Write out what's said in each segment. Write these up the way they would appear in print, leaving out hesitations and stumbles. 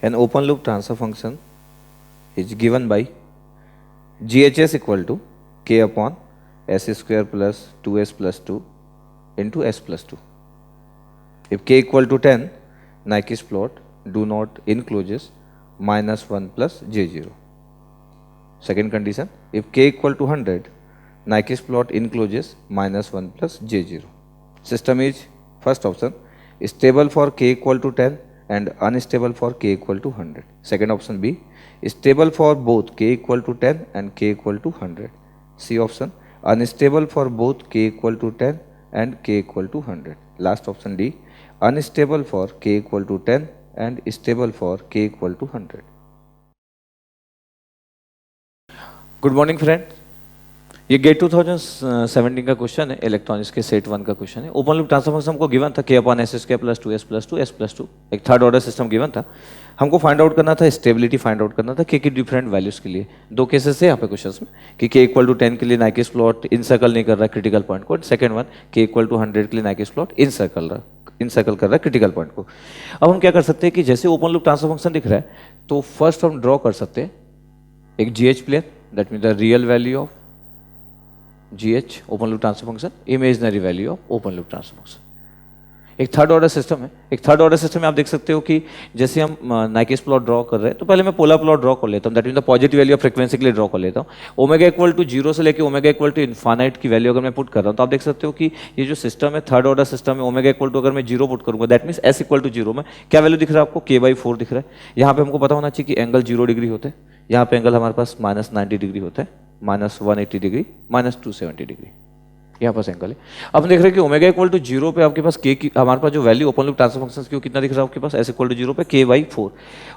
An open loop transfer function is given by GHS equal to k upon s square plus 2s plus 2 into s plus 2. If k equal to 10, Nyquist plot do not encloses minus 1 plus j0. Second condition, if k equal to 100, Nyquist plot encloses minus 1 plus j0. System is, first option, stable for k equal to 10 and unstable for k equal to 100. Second option B, stable for both k equal to 10 and k equal to 100. C option, unstable for both k equal to 10 and k equal to 100. Last option D, unstable for k equal to 10 and stable for k equal to 100. Good morning friend, ये gate 2017 का question है, electronics के set 1 का question है। Open loop transfer function हमको given था k upon S square plus 2s plus 2 s plus 2, एक third order system given था। हमको फाइंड आउट करना था स्टेबिलिटी, फाइंड आउट करना था k की डिफरेंट वैल्यूज के लिए। दो केसेस है यहाँ पे क्वेश्चन में कि k इक्वल टू 10 के लिए नाइकिस्ट प्लॉट इनसर्कल नहीं कर रहा है क्रिटिकल पॉइंट को, second one k equal to 100 के लिए नाइकिस्ट प्लॉट इनसर्कल कर रहा है क्रिटिकल पॉइंट को। अब हम क्या कर सकते हैं कि जैसे ओपन लूप ट्रांसफर फंक्शन दिख रहा है तो फर्स्ट हम ड्रॉ कर सकते हैं एक GH plane, that mean the real value of GH open loop transfer function, imaginary value of open loop transfer function. एक थर्ड ऑर्डर सिस्टम है, एक थर्ड ऑर्डर सिस्टम में आप देख सकते हो कि जैसे हम नाइकिस्ट प्लॉट ड्रॉ कर रहे हैं तो पहले मैं पोलर प्लॉट ड्रॉ कर लेता हूं, that mean the positive value of frequency के लिए ड्रॉ कर लेता हूं। ओमेगा इक्वल टू 0 से लेकर ओमेगा इक्वल टू इनफाइनाइट की वैल्यू अगर मैं पुट कर रहा हूं तो आप देख सकते हो कि ये जो सिस्टम है थर्ड ऑर्डर सिस्टम है, ओमेगा इक्वल टू अगर मैं 0 पुट करूंगा that mean s equal to 0 में क्या वैल्यू दिख रहा है आपको, k/4 दिख रहा है। यहाँ पे हमको पता होना चाहिए कि एंगल 0 डिग्री होते हैं, यहाँ पे एंगल हमारे पास -90 डिग्री होता है, -180 डिग्री, -270 डिग्री यहाँ पास एंगल है। अब देख रहे हैं कि ओमेगा इक्वल टू 0 पे आपके पास k की हमारे पास जो value open loop transfer function की कितना दिख रहा है आपके पास, s इक्वल टू 0 पे k/4।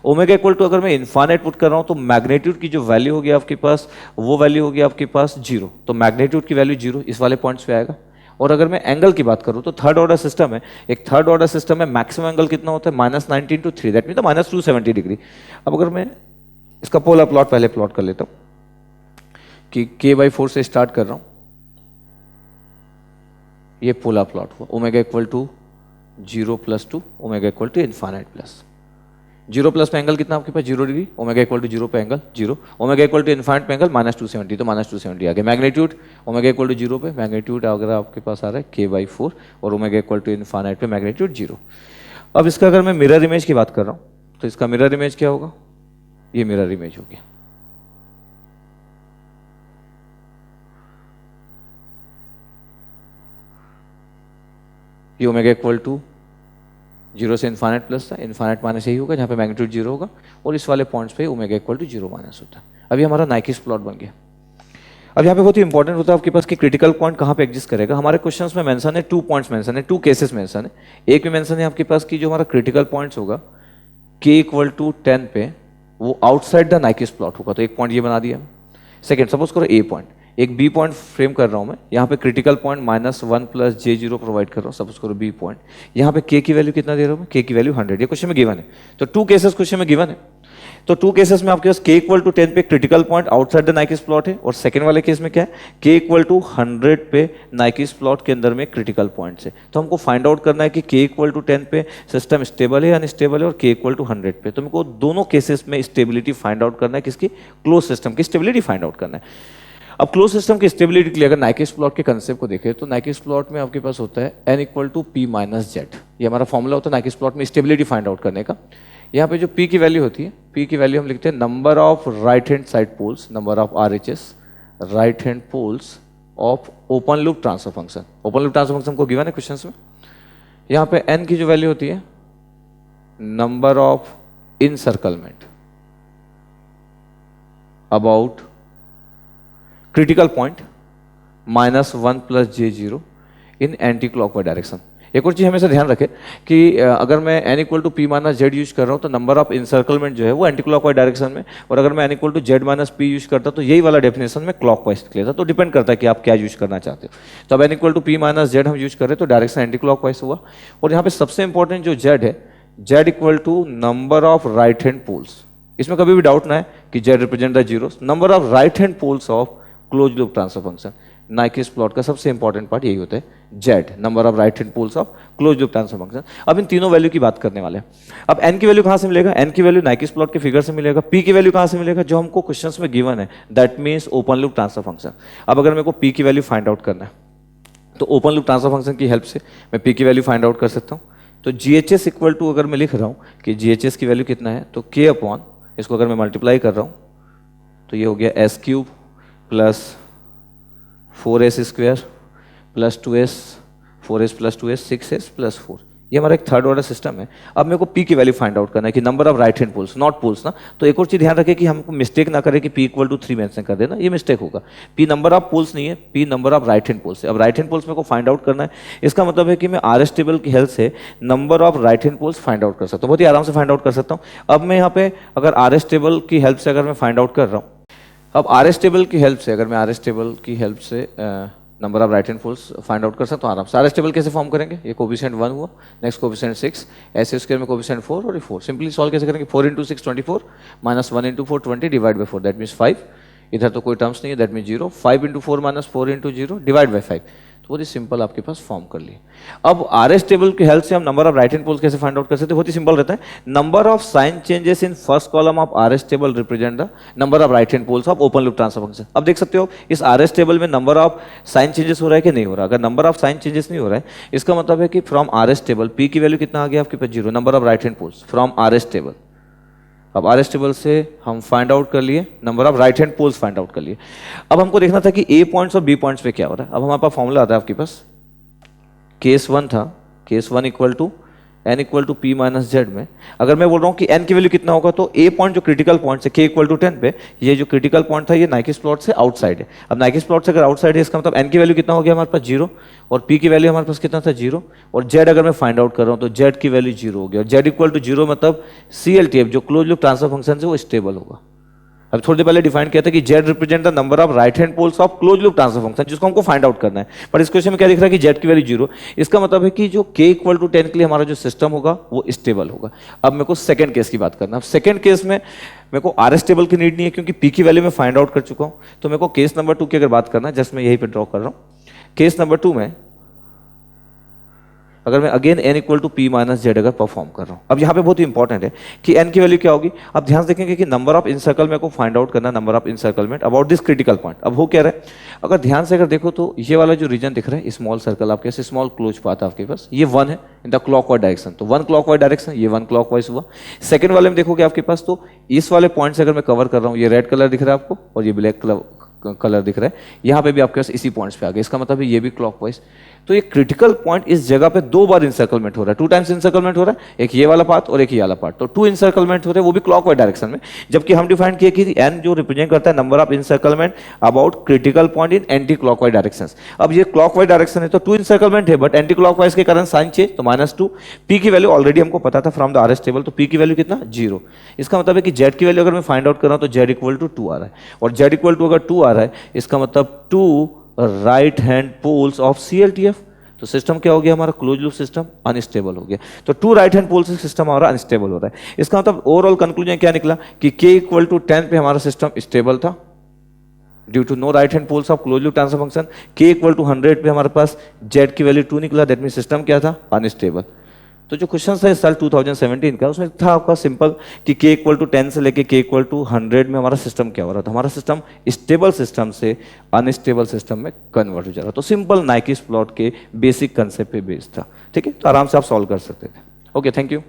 ओमेगा इक्वल टू अगर मैं इनफाइनाइट पुट कर रहा हूँ तो मैग्नीट्यूड की जो वैल्यू होगी आपके पास वो वैल्यू होगी आपके पास 0, तो मैग्नीट्यूड की वैल्यू 0 इस वाले पॉइंट्स पे आएगा। और अगर मैं एंगल की बात करूँ तो थर्ड ऑर्डर सिस्टम है, एक थर्ड ऑर्डर सिस्टम में मैक्सिमम एंगल कितना होता है -90 × 3, दैट मीन तो -270 डिग्री। अब अगर मैं इसका पोलर प्लॉट पहले प्लॉट कर लेता हूँ कि k/4 से स्टार्ट कर रहा हूँ, ये पोलर प्लॉट हुआ, omega equal to 0 + 2, omega equal to infinite plus 0 plus पे एंगल कितना आपके पास 0 डिग्री, ओमेगा इक्वल टू 0 पे angle 0, omega equal to infinite पे एंगल -270, तो -270 आ गया। मैग्नीट्यूड ओमेगा इक्वल टू 0 पे मैग्नीट्यूड अगर आपके पास आ रहा है k/4 और ओमेगा इक्वल टू इनफाइनाइट पे मैग्नीट्यूड 0। अब इसका अगर मैं मिरर इमेज की बात कर रहा हूँ तो इसका मिरर इमेज क्या होगा, ये मिरर इमेज हो गया। ये ओमेगा इक्वल टू 0 से इनफाइनाइट प्लस था, इनफाइनाइट माइनस यही होगा जहाँ पे मैग्नीट्यूड 0 होगा और इस वाले पॉइंट्स पे ओमेगा इक्वल टू 0 माइनस होता है। अभी हमारा नाइकिस्ट प्लॉट बन गया। अब यहाँ पे बहुत ही इंपॉर्टेंट होता है आपके पास कि क्रिटिकल पॉइंट कहाँ पे एग्जिस्ट करेगा। हमारे क्वेश्चंस में मेंशन है 2 पॉइंट्स मेंशन है, 2 केसेस मेंशन है। एक में मेंशन है आपके पास कि जो हमारा क्रिटिकल पॉइंट्स होगा k इक्वल टू 10 पे वो आउटसाइड द नाइकिस्ट प्लॉट होगा, तो एक पॉइंट ये बना दिया। सेकेंड, सपोज करो ए पॉइंट, एक बी पॉइंट फ्रेम कर रहा हूं मैं, यहाँ पे क्रिटिकल पॉइंट -1 + j0 प्रोवाइड कर रहा हूँ, सपोज करो बी पॉइंट। यहाँ पे k की वैल्यू कितना दे रहा हूँ मैं, k की वैल्यू 100, ये क्वेश्चन में गिवन है। तो 2 केसेस क्वेश्चन में गिवन है, तो 2 केसेस में आपके पास k इक्वल टू 10 पे critical point outside the Nyquist plot है और सेकंड वाले केस में क्या है, k इक्वल टू 100 पे नाइकिस्ट प्लॉट के अंदर में क्रिटिकल पॉइंट्स है। तो हमको फाइंड आउट करना है कि k इक्वल टू 10 पे सिस्टम स्टेबल है या अनस्टेबल है और k इक्वल टू 100 पे। तो हमको दोनों केसेस में स्टेबिलिटी फाइंड आउट करना है, किसकी, क्लोज सिस्टम की स्टेबिलिटी फाइंड आउट करना है। अब क्लोज सिस्टम की स्टेबिलिटी के लिए अगर नाइकिस्ट प्लॉट के कंसेप्ट को देखें तो नाइकिस्ट प्लॉट में आपके पास होता है n equal to p - z, ये हमारा फॉर्मूला होता है नाइकिस्ट प्लॉट में स्टेबिलिटी फाइंड आउट करने का। यहाँ पे जो p की वैल्यू होती है, p की वैल्यू हम लिखते हैं number of right hand side poles, number of RHS right hand poles of open loop transfer function. Open loop transfer function को गिवन है क्वेश्चन में। यहाँ पे n की जो वैल्यू होती है number of encirclement about critical point -1 + j0 in anti clockwise direction. एक और चीज हमेशा ध्यान रखें कि अगर मैं n equal to p - z use कर रहा हूं तो नंबर ऑफ इनसर्कलमेंट जो है वो एंटी क्लॉकवाइज डायरेक्शन में, और अगर मैं n equal to z - p use करता तो यही वाला डेफिनेशन में क्लॉकवाइज लेता। तो डिपेंड करता है कि आप क्या यूज करना चाहते हो। तो अब n equal to p - z हम यूज कर रहे हैं तो डायरेक्शन एंटी क्लॉकवाइज हुआ। और यहाँ पे सबसे इंपॉर्टेंट जो z है, z equal to number of right hand poles, इसमें कभी भी डाउट ना है कि z represent the zeros, number of right hand poles of close loop transfer function. Nyquist plot का सबसे इंपॉर्टेंट पार्ट यही होता है, z, number of right hand poles of close loop transfer function. अब इन तीनों वैल्यू की बात करने वाले हैं। अब एन की वैल्यू कहाँ से मिलेगा? एन की वैल्यू नाइकिस प्लॉट के फिगर से मिलेगा। पी की वैल्यू कहाँ से मिलेगा? जो हमको क्वेश्चंस में गिवन है, that means open loop transfer function. अब अगर मेरे को पी की वैल्यू फाइंड आउट करना है तो ओपन लूप ट्रांसफर फंक्शन की हेल्प से मैं पी की वैल्यू फाइंड आउट कर सकता हूँ। तो G H S equal to, अगर मैं लिख रहा हूँ कि जी एच एस की वैल्यू कितना है, तो के अपॉन, इसको अगर मैं मल्टीप्लाई कर रहा हूँ तो ये हो गया S cube plus 4s square plus 2s, 4s plus 2s 6s plus 4। ये हमारा एक थर्ड ऑर्डर सिस्टम है। अब मेरे को पी की वैल्यू फाइंड आउट करना है कि number of right hand poles, not poles ना। तो एक और चीज ध्यान रखें कि हमको मिस्टेक ना करें कि पी इक्वल टू 3 मेंशन कर देना, ये मिस्टेक होगा। पी नंबर ऑफ पोल्स नहीं है, P number of right hand poles है। अब राइट हैंड पोल्स मेरे को फाइंड आउट करना है, इसका मतलब है कि मैं आर एस टेबल की हेल्प से number of right hand poles find out कर सकता हूँ, बहुत ही आराम से फाइंड आउट कर सकता हूँ। अब मैं यहाँ पे अगर आर एस टेबल की हेल्प से अगर मैं फाइंड आउट कर रहा हूँ, अब आर एस टेबल की हेल्प से, अगर मैं आर एस टेबल की हेल्प से number of right hand poles find out कर सकता हूँ आराम से। आर एस टेबल कैसे फॉर्म करेंगे? ये कोफिशिएंट 1 हुआ, नेक्स्ट कोफिशिएंट 6, ऐसे स्क्वायर में कोफिशिएंट 4 और ये 4। सिंपली सॉल्व कैसे करेंगे? 4 into 6 24 minus 1 into 4 20 divide by 4, that means 5। इधर तो कोई टर्म्स नहीं है, that mean 0। 5 into 4 minus 4 into 0 divide by 5। तो बहुत ही सिंपल आपके पास फॉर्म कर लिए। अब आर एस टेबल की हेल्प से हम number of right hand poles कैसे फाइंड आउट कर सकते हैं? बहुत ही सिंपल रहता है। Number of sign changes in first column of R S table represent the number of right hand poles of open loop transfer function. अब देख सकते हो इस आर एस टेबल में नंबर ऑफ साइन चेंजेस हो रहा है कि नहीं हो रहा। अगर नंबर ऑफ साइन चेंजेस नहीं हो रहा है, इसका मतलब है कि from R S table P की वैल्यू कितना आ गया आपके पास? 0, number of right hand poles from R S table. अब आर एस टेबल से हम फाइंड आउट कर लिए number of right hand poles find out कर लिए। अब हमको देखना था कि ए पॉइंट्स और बी पॉइंट्स पे क्या हो रहा है। अब हमारे पास फॉर्मूला आता है आपके पास, केस 1 था, case 1 equal to N equal to P minus Z में अगर मैं बोल रहा हूँ कि एन की वैल्यू कितना होगा, तो ए पॉइंट जो क्रिटिकल पॉइंट है के इक्वल टू 10 पे, ये जो क्रिटिकल पॉइंट था ये नाइकिस प्लॉट से आउटसाइड है। अब नाइकिस प्लॉट से अगर आउटसाइड है, इसका मतलब एन की वैल्यू कितना हो गया हमारे पास? 0, और पी की वैल्यू हमारे पास कितना था? 0, और जेड अगर मैं फाइंड आउट कर रहा हूँ तो जेड की वैल्यू 0 हो गया। और जेड इक्वल टू 0 मतलब CLTF जो क्लोज लूप ट्रांसफर फंक्शन है वो स्टेबल होगा। अब थोड़ी देर पहले डिफाइन किया था कि Z represent the number of right hand poles of close loop transfer function, जिसको हमको फाइंड आउट करना है। पर इस क्वेश्चन में क्या दिख रहा है कि जेड की वैल्यू 0। इसका मतलब है कि जो k इक्वल टू 10 के लिए हमारा जो सिस्टम होगा वो स्टेबल होगा। अब मेरे को सेकंड केस की बात करना है। अब सेकंड केस में मेरे को आर एस टेबल की नीड नहीं है क्योंकि पी की वैल्यू मैं फाइंड आउट कर चुका हूँ। तो मेरे को केस नंबर 2 की अगर बात करना है, जस्ट मैं यही पे ड्रॉ कर रहा हूँ। केस नंबर 2 में अगर मैं again n equal to P minus Z अगर परफॉर्म कर रहा हूँ, अब यहाँ पे बहुत ही इंपॉर्टेंट है कि n की वैल्यू क्या होगी। अब ध्यान से देखेंगे कि नंबर ऑफ इनसर्कलमेंट को फाइंड आउट करना, number of encirclement about this critical point. अब हो क्या रहा है, अगर ध्यान से अगर देखो तो ये वाला जो रीजन दिख रहा है, स्मॉल सर्कल आपके पास, स्मॉल क्लोज पाथ आपके पास, ये 1 है इन द क्लॉकवाइज डायरेक्शन। तो 1 क्लॉकवाइज डायरेक्शन, ये 1 क्लॉकवाइज हुआ। सेकंड वाले में देखोगे आपके पास, तो इस वाले पॉइंट से अगर मैं कवर कर रहा हूँ, ये रेड कलर दिख रहा है आपको और ये ब्लैक कलर दिख रहा है, यहाँ पे भी आपके पास इसी पॉइंट्स पे आ गए। इसका मतलब है ये भी क्लॉकवाइज। तो ये क्रिटिकल पॉइंट इस जगह पे 2 बार इंसर्कलमेंट हो रहा है, 2 टाइम्स इंसर्कलमेंट हो रहा है, एक ये वाला पार्ट और एक ये वाला पार्ट। तो 2 इंसर्कलमेंट हो रहे हैं, वो भी क्लॉकवाइज डायरेक्शन में। जबकि हम डिफाइन किए कि n जो रिप्रेजेंट करता है number of इंसर्कलमेंट about critical point in anti clockwise direction. अब ये क्लॉकवाइज डायरेक्शन है तो 2 इंसर्कलमेंट है, बट एंटी क्लॉकवाइज के कारण साइन चेंज, तो -2। पी की वैल्यू ऑलरेडी हमको पता था from the are S table, तो पी की वैल्यू कितना? 0। इसका मतलब है कि जेड की वैल्यू अगर मैं फाइंड आउट कर रहा हूँ तो जेड इक्वल टू 2 आ रहा है, और जेड इक्वल टू अगर 2 आ रहा है, इसका मतलब 2 right hand poles of CLTF। तो सिस्टम क्या हो गया हमारा? क्लोज लूप सिस्टम अनस्टेबल हो गया। तो 2 राइट हैंड पोल्स सिस्टम हमारा अनस्टेबल हो रहा है। इसका मतलब ओवरऑल कंक्लूजन क्या निकला कि k इक्वल टू 10 पे हमारा सिस्टम स्टेबल था due to no right hand poles of close loop transfer function. k equal to 100 पे हमारे पास z की वैल्यू 2 निकला, दैट मीन सिस्टम क्या था? अनस्टेबल। तो जो क्वेश्चन था इस साल 2017 का, उसमें था आपका सिंपल कि k इक्वल टू 10 से लेके k इक्वल टू 100 में हमारा सिस्टम क्या हो रहा था? हमारा सिस्टम स्टेबल सिस्टम से अनस्टेबल सिस्टम में कन्वर्ट हो जा रहा था। तो सिंपल नाइकिस प्लॉट के बेसिक कंसेप्ट पे बेस्ड था। ठीक है, तो आराम से आप सॉल्व कर सकते थे। Okay, thank you.